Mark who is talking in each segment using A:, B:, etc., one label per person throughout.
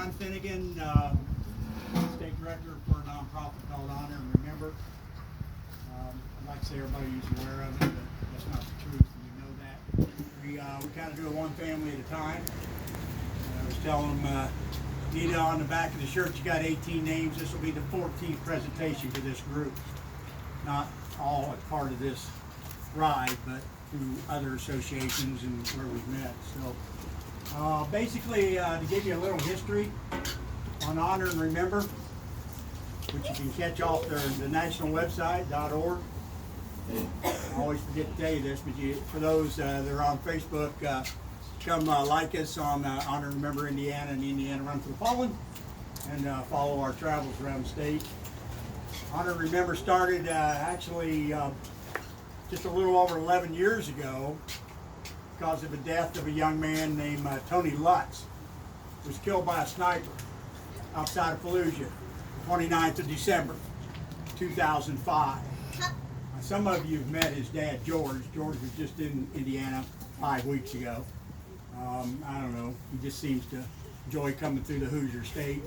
A: John Finnegan, State Director for a nonprofit called Honor and Remember. I'd like to say everybody's aware of it, but that's not the truth, and you know that. We kind of do it one family at a time. I was telling them, Nita, on the back of the shirt, you got 18 names. This will be the 14th presentation for this group. Not all as part of this ride, but through other associations and where we've met. So basically, to give you a little history on Honor and Remember, which you can catch off the national website, .org. I always forget to tell you this, but for those that are on Facebook, come like us on Honor and Remember Indiana and Indiana Run for the Fallen, and follow our travels around the state. Honor and Remember started actually just a little over 11 years ago because of the death of a young man named Tony Lutz, who was killed by a sniper outside of Fallujah, 29th of December, 2005. Some of you have met his dad, George. George was just in Indiana 5 weeks ago. I don't know, he just seems to enjoy coming through the Hoosier State.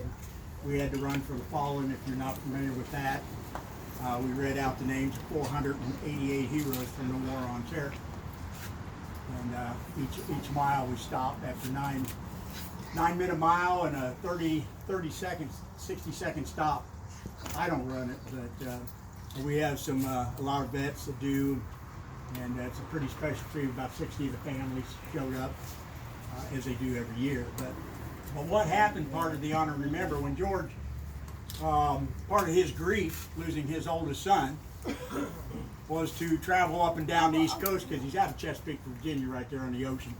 A: We had to run for the fallen, if you're not familiar with that. We read out the names of 488 heroes from the War on Terror. And each mile we stopped after 9-minute mile and a 60-second stop. I don't run it, but we have a lot of vets that do, and it's a pretty special treat. About 60 of the families showed up, as they do every year. But what happened, part of the Honor and Remember, when George, part of his grief, losing his oldest son, was to travel up and down the East Coast, because he's out of Chesapeake, Virginia, right there on the ocean.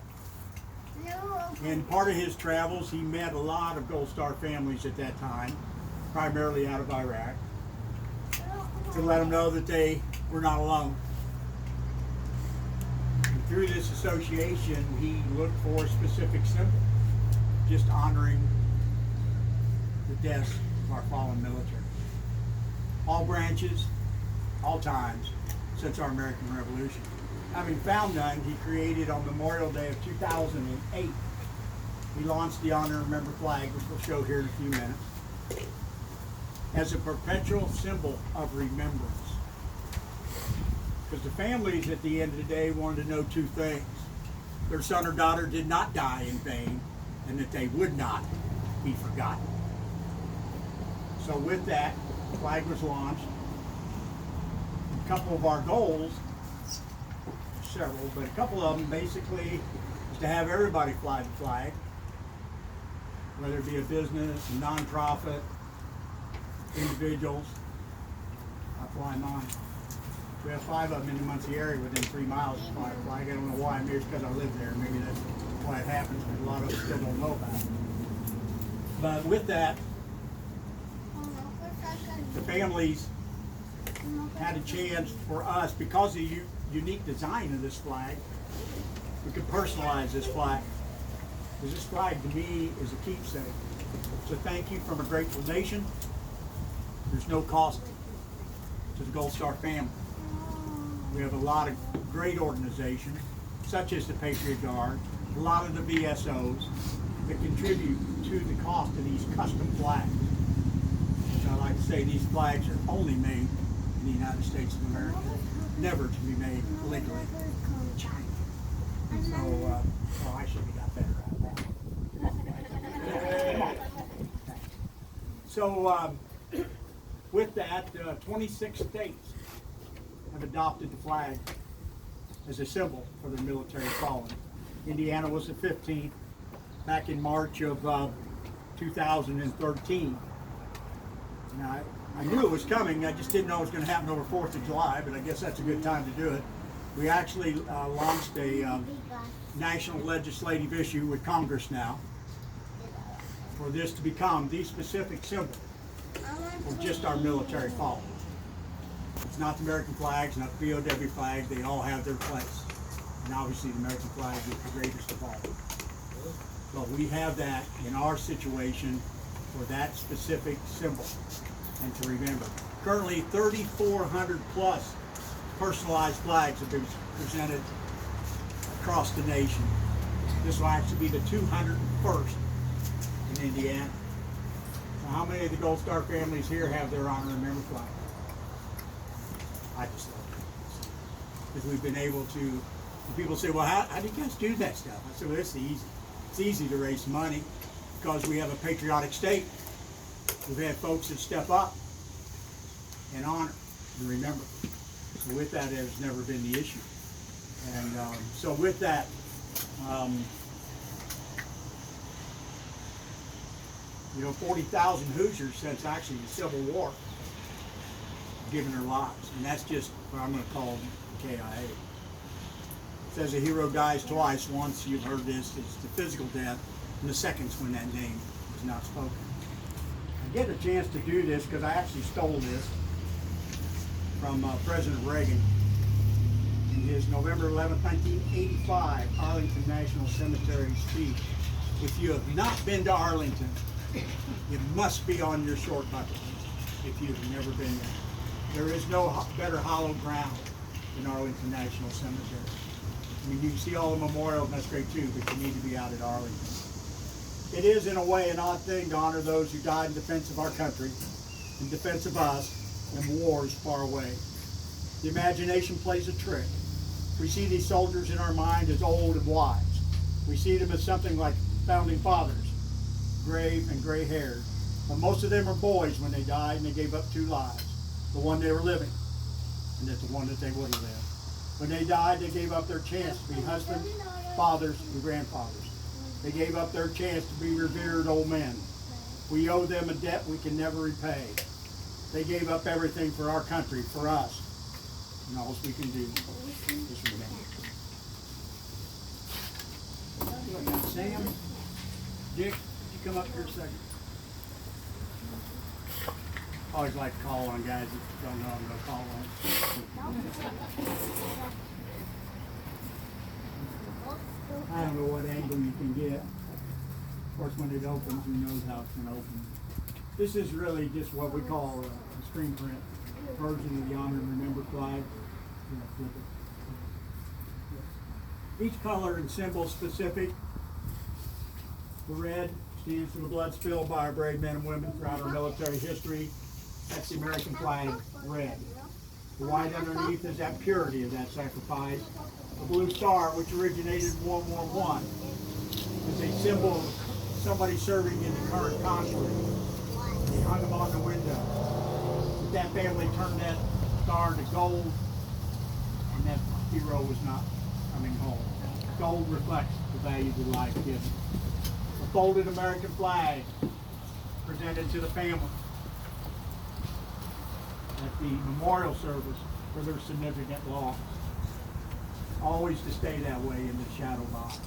A: And part of his travels, he met a lot of Gold Star families at that time, primarily out of Iraq, to let them know that they were not alone. And through this association, he looked for a specific symbol, just honoring the deaths of our fallen military. All branches, all times, since our American Revolution. Having found none, he created on Memorial Day of 2008, he launched the Honor and Remember flag, which we'll show here in a few minutes, as a perpetual symbol of remembrance. Because the families at the end of the day wanted to know two things. Their son or daughter did not die in vain, and that they would not be forgotten. So with that, the flag was launched. A couple of our goals, several, but a couple of them basically is to have everybody fly the flag, whether it be a business, a nonprofit, individuals. I fly mine. We have 5 of them in the Muncie area within 3 miles of fly a flag. I don't know why. Maybe it's because I live there. Maybe that's why it happens, but a lot of us still don't know about it. But with that, the families had a chance for us, because of the unique design of this flag, we could personalize this flag. Because this flag to me is a keepsake. So thank you from a grateful nation. There's no cost to the Gold Star family. We have a lot of great organizations, such as the Patriot Guard, a lot of the VSOs that contribute to the cost of these custom flags. Which I like to say, these flags are only made in the United States of America, never to be made legally in China. So, I should have got better at that. So, with that, 26 states have adopted the flag as a symbol for their military fallen. Indiana was the 15th back in March of 2013. And I knew it was coming, I just didn't know it was going to happen over 4th of July, but I guess that's a good time to do it. We actually launched a national legislative issue with Congress now for this to become the specific symbol of just our military fallen. It's not the American flags, not the POW flags, they all have their place. And obviously the American flag is the greatest of all. But we have that in our situation for that specific symbol and to remember. Currently 3,400 plus personalized flags have been presented across the nation. This will actually be the 201st in Indiana. How many of the Gold Star families here have their honor and remember flag? I just love it. Because we've been able to, and people say, well, how do you guys do that stuff? I said, well, it's easy. It's easy to raise money because we have a patriotic state. We've had folks that step up and honor and remember. So with that, it has never been the issue. And so with that, 40,000 Hoosiers since actually the Civil War given their lives. And that's just what I'm going to call KIA. It says a hero dies twice. Once, you've heard this, it's the physical death, and the second's when that name is not spoken. I get a chance to do this because I actually stole this from President Reagan in his November 11, 1985 Arlington National Cemetery speech. If you have not been to Arlington, it must be on your short bucket list if you've never been there. There is no better hallowed ground than Arlington National Cemetery. I mean, you can see all the memorials, and that's great too, but you need to be out at Arlington. It is, in a way, an odd thing to honor those who died in defense of our country, in defense of us, in wars far away. The imagination plays a trick. We see these soldiers in our mind as old and wise. We see them as something like founding fathers, grave and gray-haired. But most of them are boys when they died, and they gave up two lives. The one they were living, and that's the one that they would have lived. When they died, they gave up their chance to be husbands, fathers, and grandfathers. They gave up their chance to be revered old men. We owe them a debt we can never repay. They gave up everything for our country, for us. And all we can do is remember. Sam, Dick, you come up here a second. I always like to call on guys that don't know I'm going to call on. I don't know what angle you can get. Of course, when it opens, who knows how it's going to open. This is really just what we call a screen print version of the Honor and Remember flag. Each color and symbol specific. The red stands for the blood spilled by our brave men and women throughout our military history. That's the American flag, red. The white underneath is that purity of that sacrifice. The blue star, which originated in World War I, is a symbol of somebody serving in the current conflict. They hung them on the window. But that family turned that star to gold, and that hero was not coming home. Gold reflects the value of life given. A folded American flag presented to the family at the memorial service for their significant loss. Always to stay that way in the shadow box.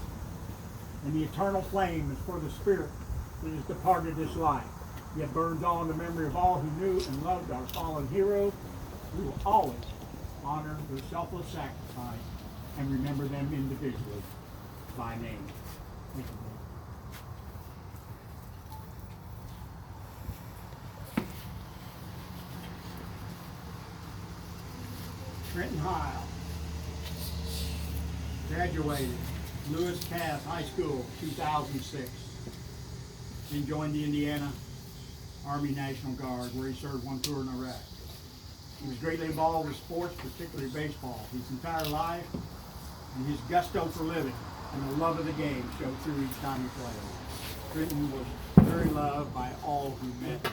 A: And the eternal flame is for the spirit that has departed this life, yet burns on the memory of all who knew and loved our fallen heroes. We will always honor their selfless sacrifice and remember them individually by name. Thank you. Trenton Hile, graduated Lewis Cass High School 2006, then joined the Indiana Army National Guard where he served one tour in Iraq. He was greatly involved with sports, particularly baseball, his entire life, and his gusto for living and the love of the game showed through each time he played. Trenton was very loved by all who met him.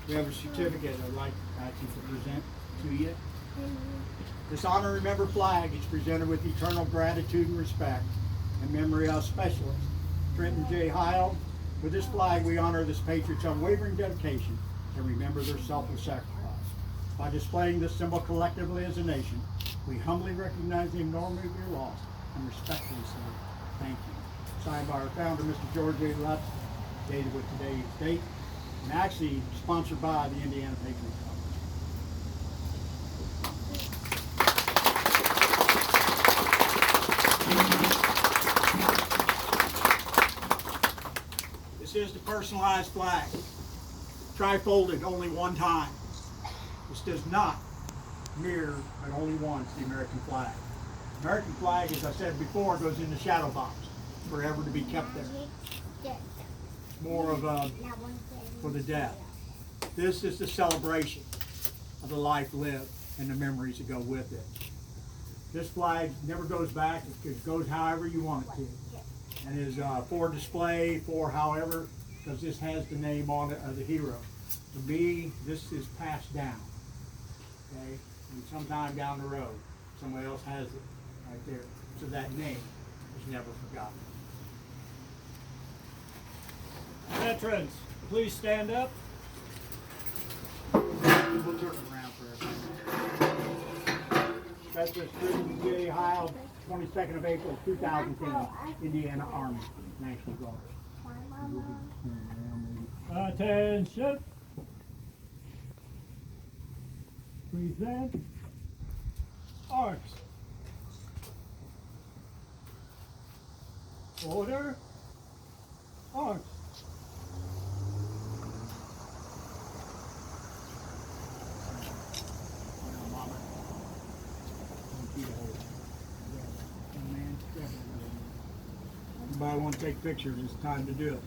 A: We have a certificate I'd like actually to present to you. This Honor and Remember flag is presented with eternal gratitude and respect in memory of Specialist Trenton J. Hile. With this flag, we honor this patriot's unwavering dedication and remember their selfless sacrifice. By displaying this symbol collectively as a nation, we humbly recognize the enormity of your loss and respectfully say thank you. Signed by our founder, Mr. George A. Lutz, dated with today's date, and actually sponsored by the Indiana Patriot Club. This is the personalized flag, tri-folded only one time. This does not mirror, but only once, the American flag. American flag, as I said before, goes in the shadow box, forever to be kept there. It's more of a, for the dead. This is the celebration of the life lived and the memories that go with it. This flag never goes back. It goes however you want it to. And is for display, for however, because this has the name on it of the hero. To me, this is passed down. Okay? And sometime down the road, somebody else has it right there. So that name is never forgotten.
B: Veterans, please stand up.
A: We'll turn it around for everybody. Veterans Freedom Day, Ohio, 22nd of April, 2010, Indiana Army, National Guard.
B: Attention. Present arms. Order. Arms.
A: Anybody want to take pictures, it's time to do it.